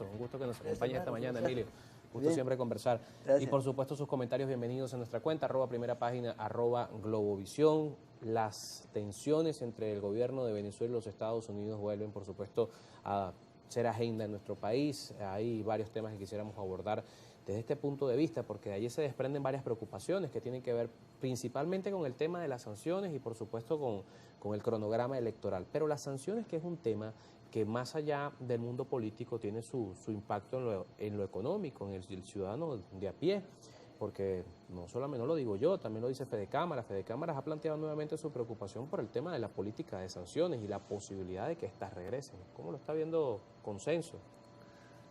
Un gusto que nos acompañe esta mañana, Emilio. Gusto Bien. siempre conversar. Gracias. Y por supuesto sus comentarios bienvenidos en nuestra cuenta, @primera página, @globovisión. Las tensiones entre el gobierno de Venezuela y los Estados Unidos vuelven, por supuesto, a ser agenda en nuestro país. Hay varios temas que quisiéramos abordar desde este punto de vista, porque de allí se desprenden varias preocupaciones que tienen que ver principalmente con el tema de las sanciones y por supuesto con el cronograma electoral. Pero las sanciones, que es un tema que más allá del mundo político tiene su impacto en lo económico, en el ciudadano de a pie, porque no solamente no lo digo yo, también lo dice Fede Cámaras. Fede Cámaras ha planteado nuevamente su preocupación por el tema de la política de sanciones y la posibilidad de que éstas regresen. ¿Cómo lo está viendo Consenso?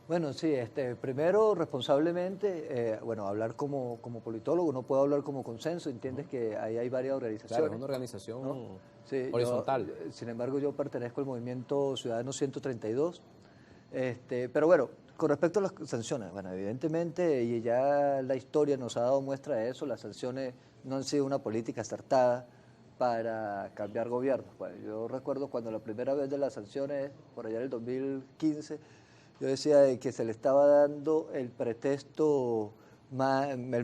Bueno, sí, primero responsablemente, hablar como politólogo, no puedo hablar como Consenso, entiendes que ahí hay varias organizaciones. Claro, es una organización, ¿no?, Sí, horizontal. Sin embargo, yo pertenezco al movimiento Ciudadano 132, pero bueno, con respecto a las sanciones, bueno, evidentemente, y ya la historia nos ha dado muestra de eso, las sanciones no han sido una política acertada para cambiar gobiernos. Bueno, yo recuerdo cuando la primera vez de las sanciones, por allá en el 2015, yo decía de que se le estaba dando el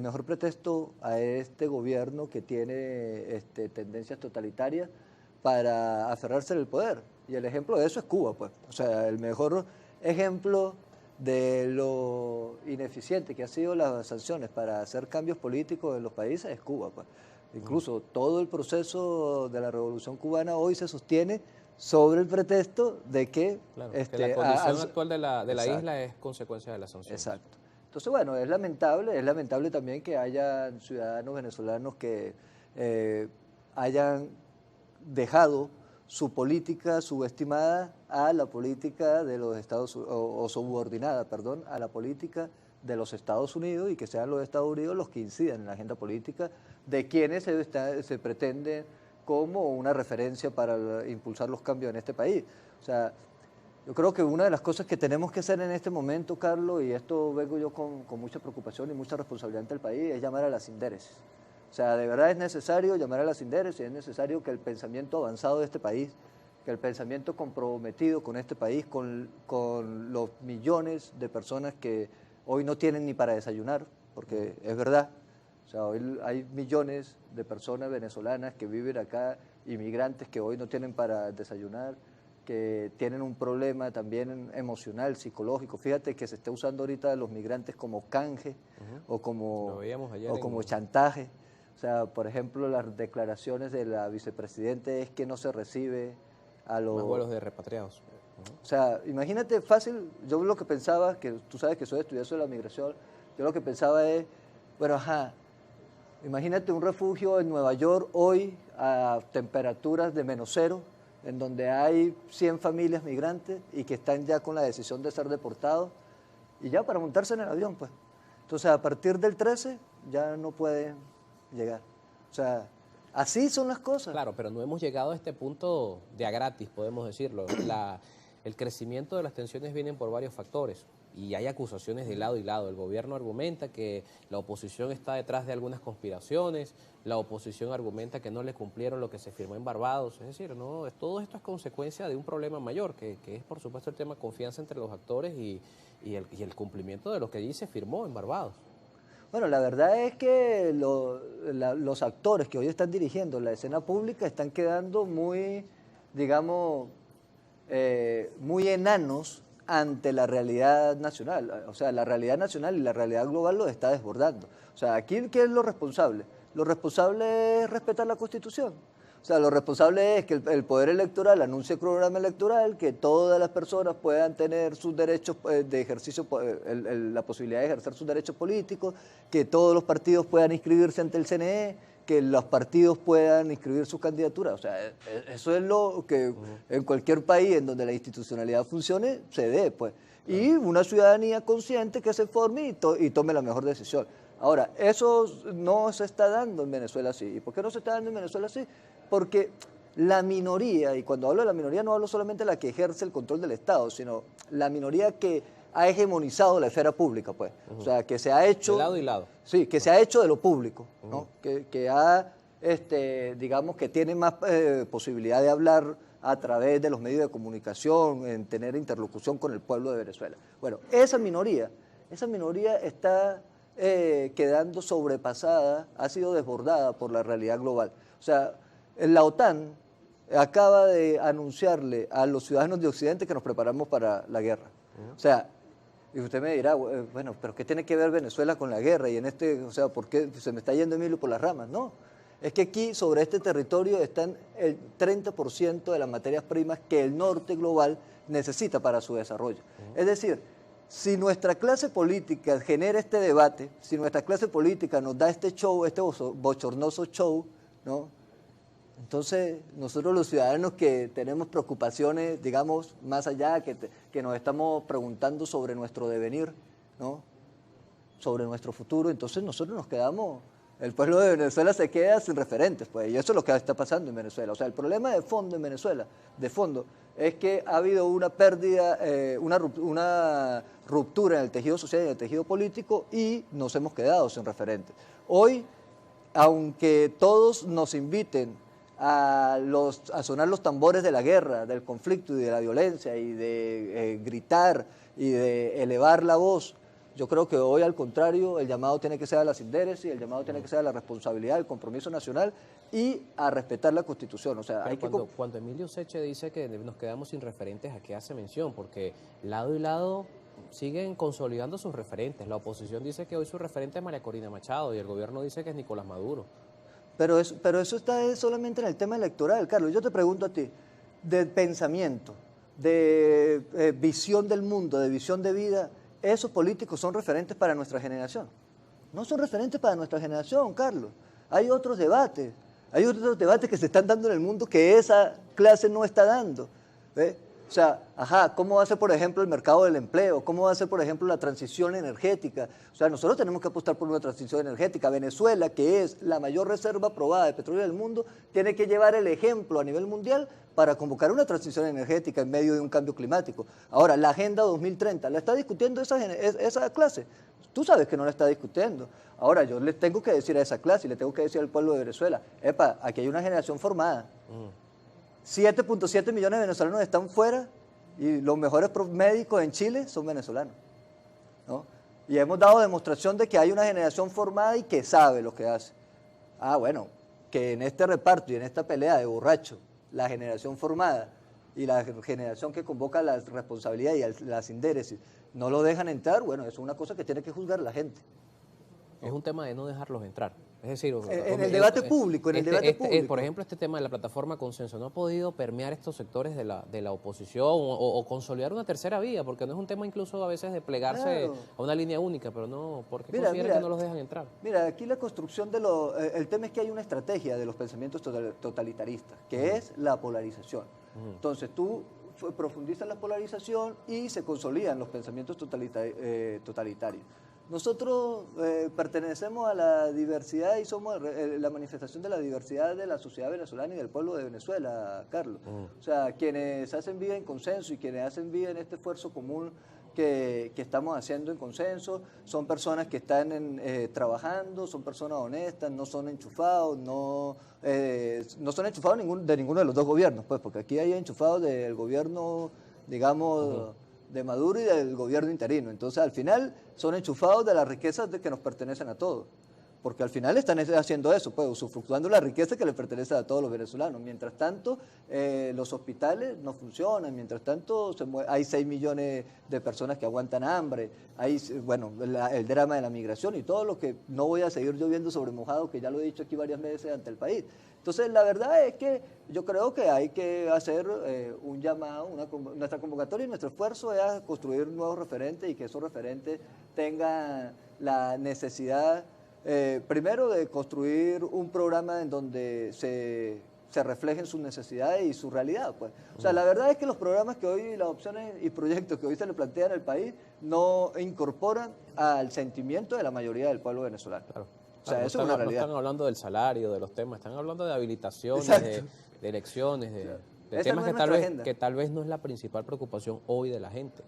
mejor pretexto a este gobierno que tiene tendencias totalitarias para aferrarse al poder. Y el ejemplo de eso es Cuba, pues. O sea, el mejor ejemplo de lo ineficiente que han sido las sanciones para hacer cambios políticos en los países es Cuba, pues. Incluso todo el proceso de la Revolución Cubana hoy se sostiene sobre el pretexto de que... Claro, que la condición actual de la isla es consecuencia de las sanciones. Exacto. Entonces, bueno, es lamentable también que haya ciudadanos venezolanos que hayan dejado su política subestimada a la política de los Estados Unidos, o subordinada, perdón, a la política de los Estados Unidos, y que sean los Estados Unidos los que incidan en la agenda política de quienes se pretenden como una referencia para impulsar los cambios en este país. O sea, yo creo que una de las cosas que tenemos que hacer en este momento, Carlos, y esto vengo yo con mucha preocupación y mucha responsabilidad ante el país, es llamar a la sindéresis. O sea, de verdad es necesario llamar a la sindéresis, es necesario que el pensamiento avanzado de este país, que el pensamiento comprometido con este país, con los millones de personas que hoy no tienen ni para desayunar, porque es verdad. O sea, hoy hay millones de personas venezolanas que viven acá, inmigrantes que hoy no tienen para desayunar, que tienen un problema también emocional, psicológico. Fíjate que se está usando ahorita a los migrantes como canje o como chantaje. O sea, por ejemplo, las declaraciones de la vicepresidente es que no se recibe a los... Más vuelos de repatriados. O sea, imagínate, fácil, yo lo que pensaba, que tú sabes que soy estudioso de la migración, yo lo que pensaba es, bueno, imagínate un refugio en Nueva York hoy a temperaturas de -0, en donde hay 100 familias migrantes y que están ya con la decisión de ser deportados, y ya para montarse en el avión, pues. Entonces, a partir del 13 ya no pueden llegar. O sea, así son las cosas. Claro, pero no hemos llegado a este punto de a gratis, podemos decirlo. El crecimiento de las tensiones vienen por varios factores y hay acusaciones de lado y lado. El gobierno argumenta que la oposición está detrás de algunas conspiraciones, la oposición argumenta que no le cumplieron lo que se firmó en Barbados. Es decir, no, todo esto es consecuencia de un problema mayor, que es por supuesto el tema de confianza entre los actores y el cumplimiento de lo que allí se firmó en Barbados. Bueno, la verdad es que los actores que hoy están dirigiendo la escena pública están quedando muy, digamos, muy enanos ante la realidad nacional. O sea, la realidad nacional y la realidad global los está desbordando. O sea, aquí, ¿qué es lo responsable? Lo responsable es respetar la Constitución. O sea, lo responsable es que el Poder Electoral anuncie el programa electoral, que todas las personas puedan tener sus derechos de ejercicio, la posibilidad de ejercer sus derechos políticos, que todos los partidos puedan inscribirse ante el CNE, que los partidos puedan inscribir sus candidaturas. O sea, eso es lo que en cualquier país en donde la institucionalidad funcione se dé, pues. Y una ciudadanía consciente que se forme y tome la mejor decisión. Ahora, eso no se está dando en Venezuela así. ¿Y por qué no se está dando en Venezuela así? Porque la minoría, y cuando hablo de la minoría no hablo solamente de la que ejerce el control del Estado, sino la minoría que ha hegemonizado la esfera pública, pues. O sea, que se ha hecho... De lado y lado. Sí, que se ha hecho de lo público, ¿no? Que ha, digamos, que tiene más posibilidad de hablar a través de los medios de comunicación, en tener interlocución con el pueblo de Venezuela. Bueno, esa minoría está quedando sobrepasada, ha sido desbordada por la realidad global. O sea, la OTAN acaba de anunciarle a los ciudadanos de Occidente que nos preparamos para la guerra. O sea, y usted me dirá, bueno, pero ¿qué tiene que ver Venezuela con la guerra? Y o sea, ¿por qué se me está yendo Emilio por las ramas? No, es que aquí, sobre este territorio, están el 30% de las materias primas que el norte global necesita para su desarrollo. Es decir, si nuestra clase política genera este debate, si nuestra clase política nos da este show, este bochornoso show, ¿no? Entonces, nosotros los ciudadanos que tenemos preocupaciones, digamos, más allá, que nos estamos preguntando sobre nuestro devenir, ¿no? Sobre nuestro futuro, entonces nosotros nos quedamos, el pueblo de Venezuela se queda sin referentes, pues, y eso es lo que está pasando en Venezuela. O sea, el problema de fondo en Venezuela, de fondo, es que ha habido una pérdida, una ruptura en el tejido social y en el tejido político y nos hemos quedado sin referentes. Hoy, aunque todos nos inviten a sonar los tambores de la guerra, del conflicto y de la violencia y de gritar y de elevar la voz, yo creo que hoy, al contrario, el llamado tiene que ser a la sindéresis, el llamado tiene que ser a la responsabilidad, el compromiso nacional y a respetar la Constitución. O sea, cuando Emilio Seche dice que nos quedamos sin referentes, ¿a qué hace mención? Porque lado y lado siguen consolidando sus referentes. La oposición dice que hoy su referente es María Corina Machado y el gobierno dice que es Nicolás Maduro. Pero eso está solamente en el tema electoral, Carlos. Yo te pregunto a ti, de pensamiento, de visión del mundo, de visión de vida, ¿esos políticos son referentes para nuestra generación? No son referentes para nuestra generación, Carlos. Hay otros debates que se están dando en el mundo que esa clase no está dando. ¿Ves? O sea, ¿cómo va a ser, por ejemplo, el mercado del empleo? ¿Cómo va a ser, por ejemplo, la transición energética? O sea, nosotros tenemos que apostar por una transición energética. Venezuela, que es la mayor reserva probada de petróleo del mundo, tiene que llevar el ejemplo a nivel mundial para convocar una transición energética en medio de un cambio climático. Ahora, la Agenda 2030, ¿la está discutiendo esa clase? Tú sabes que no la está discutiendo. Ahora, yo le tengo que decir a esa clase y le tengo que decir al pueblo de Venezuela, epa, aquí hay una generación formada. 7.7 millones de venezolanos están fuera y los mejores médicos en Chile son venezolanos, ¿no? Y hemos dado demostración de que hay una generación formada y que sabe lo que hace. Bueno, que en este reparto y en esta pelea de borrachos, la generación formada y la generación que convoca la responsabilidad y la sindéresis no lo dejan entrar, bueno, eso es una cosa que tiene que juzgar la gente. Es un tema de no dejarlos entrar. Es decir, en el debate público, por ejemplo, este tema de la plataforma Consenso no ha podido permear estos sectores de la oposición o consolidar una tercera vía, porque no es un tema incluso a veces de plegarse a una línea única, pero no, porque consideran que no los dejan entrar. Mira, aquí la construcción el tema es que hay una estrategia de los pensamientos totalitaristas, que es la polarización. Entonces tú profundizas la polarización y se consolidan los pensamientos totalitarios. Nosotros pertenecemos a la diversidad y somos la manifestación de la diversidad de la sociedad venezolana y del pueblo de Venezuela, Carlos. O sea, quienes hacen vida en consenso y quienes hacen vida en este esfuerzo común que estamos haciendo en consenso, son personas que están trabajando, son personas honestas, no son enchufados, no son enchufados de ninguno de los dos gobiernos, pues, porque aquí hay enchufados del gobierno, digamos, de Maduro y del gobierno interino. Entonces, al final, son enchufados de las riquezas que nos pertenecen a todos. Porque al final están haciendo eso, pues, usufructuando la riqueza que le pertenece a todos los venezolanos. Mientras tanto, los hospitales no funcionan, mientras tanto hay 6 millones de personas que aguantan hambre, hay, bueno, el drama de la migración y todo lo que no voy a seguir lloviendo sobre mojado, que ya lo he dicho aquí varias veces ante el país. Entonces, la verdad es que yo creo que hay que hacer un llamado, nuestra convocatoria y nuestro esfuerzo es a construir nuevos referentes y que esos referentes tengan la necesidad, primero, de construir un programa en donde se reflejen sus necesidades y su realidad, pues. O sea, la verdad es que los programas que hoy, las opciones y proyectos que hoy se le plantean al país no incorporan al sentimiento de la mayoría del pueblo venezolano. Claro. O sea, eso es una realidad. No están hablando del salario, de los temas, están hablando de habilitaciones, de elecciones, de temas que tal vez no es la principal preocupación hoy de la gente.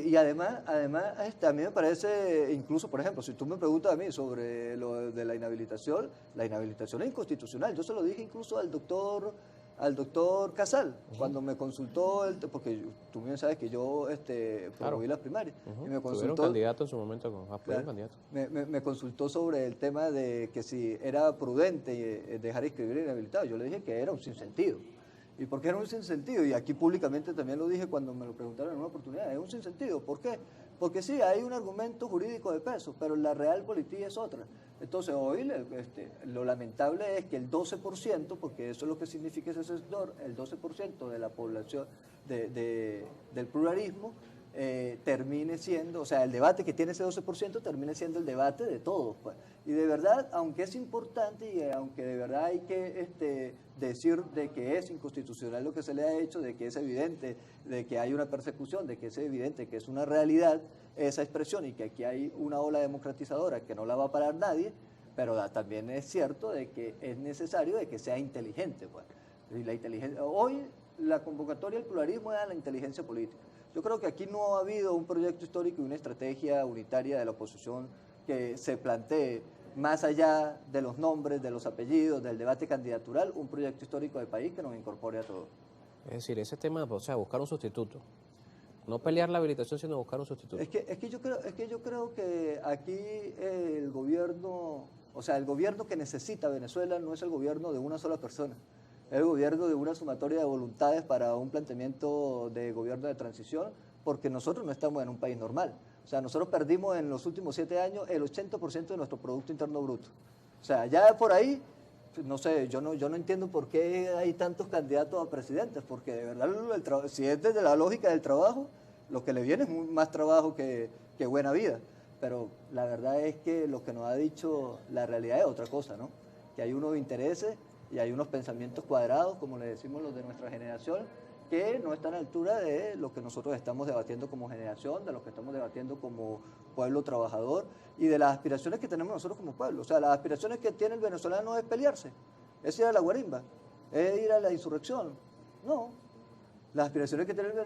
Y además a mí me parece, incluso, por ejemplo, si tú me preguntas a mí sobre lo de la inhabilitación es inconstitucional. Yo se lo dije incluso al doctor al doctor Casal, cuando me consultó, porque tú bien sabes que yo promoví las primarias, y me Tuvieron consultó, candidato en su momento, apoyó un claro, candidato. me consultó sobre el tema de que si era prudente dejar inscribir inhabilitado. Yo le dije que era un sinsentido. ¿Y por qué era un sinsentido? Y aquí públicamente también lo dije cuando me lo preguntaron en una oportunidad. Es un sinsentido. ¿Por qué? Porque sí, hay un argumento jurídico de peso, pero la realpolitik es otra. Entonces, hoy lo lamentable es que el 12%, porque eso es lo que significa ese sector, el 12% de la población del pluralismo, termine siendo, o sea, el debate que tiene ese 12% termine siendo el debate de todos, pues. Y de verdad, aunque es importante y aunque de verdad hay que decir de que es inconstitucional lo que se le ha hecho, de que es evidente, de que hay una persecución, de que es evidente que es una realidad esa expresión y que aquí hay una ola democratizadora que no la va a parar nadie, pero también es cierto de que es necesario de que sea inteligente, pues. Y la inteligencia, hoy la convocatoria al pluralismo es a la inteligencia política. Yo creo que aquí no ha habido un proyecto histórico y una estrategia unitaria de la oposición que se plantee más allá de los nombres, de los apellidos, del debate candidatural, un proyecto histórico de país que nos incorpore a todos. Es decir, ese tema, o sea, buscar un sustituto. No pelear la habilitación, sino buscar un sustituto. Es que yo creo que aquí el gobierno, o sea, el gobierno que necesita Venezuela no es el gobierno de una sola persona. Es el gobierno de una sumatoria de voluntades para un planteamiento de gobierno de transición, porque nosotros no estamos en un país normal. O sea, nosotros perdimos en los últimos 7 años el 80% de nuestro Producto Interno Bruto. O sea, ya por ahí, no sé, yo no entiendo por qué hay tantos candidatos a presidentes, porque de verdad, si es desde la lógica del trabajo, lo que le viene es más trabajo que buena vida. Pero la verdad es que lo que nos ha dicho la realidad es otra cosa, ¿no? Que hay unos intereses y hay unos pensamientos cuadrados, como le decimos los de nuestra generación, que no están a la altura de lo que nosotros estamos debatiendo como generación, de lo que estamos debatiendo como pueblo trabajador y de las aspiraciones que tenemos nosotros como pueblo. O sea, las aspiraciones que tiene el venezolano es pelearse, es ir a la guarimba, es ir a la insurrección. No, las aspiraciones que tiene el venezolano